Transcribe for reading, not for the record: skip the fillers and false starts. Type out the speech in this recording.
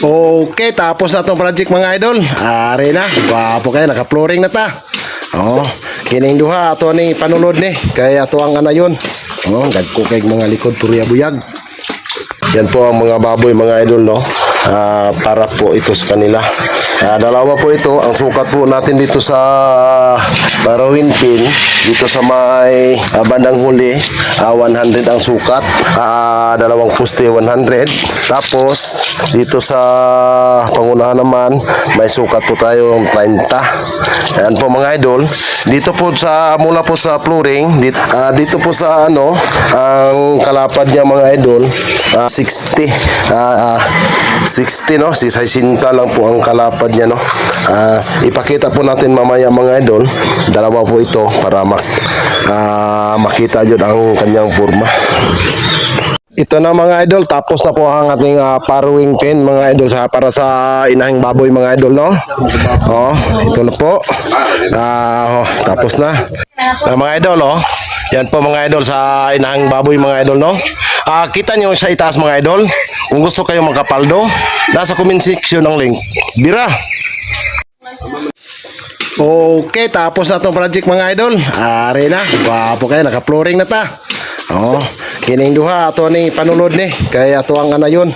Okay, tapos na itong project mga idol. Ari na, wapo kayo, naka-flooring na ta. Kining duha, ato ni panulod ni. Kaya ato ang anayon. Gagko kay mga likod, purya buyag. Yan po ang mga baboy mga idol, no? Para po ito sa kanila. Dalawa po ito. Ang sukat po natin dito sa Barawin pin, dito sa may bandang huli, 100 ang sukat. Dalawang poste 100. Tapos dito sa pangunahan naman may sukat po tayo 30. Ayan po mga idol. Dito po sa mula po sa flooring, dito po sa ang kalapad niya mga idol, 60 no, 60 lang po ang kalapad niya, no. Ipakita po natin mamaya mga idol. Dalawa po ito para makita yun ang kanyang forma. Ito na mga idol, tapos na po ang ating farrowing pen mga idol para sa inahing baboy mga idol, no. Ito na po. Tapos na. Mga idol, yan po mga idol sa inahing baboy mga idol, no. Kita nyo sa itaas mga idol. Kung gusto kayo magkapaldo, nasa comment section ng link. Bira. Okay, tapos na itong project mga idol. Ari na, wapo kayo, naka-flooring na ta. Kining duha, ato ni panulod ni. Kaya ato ang anayon.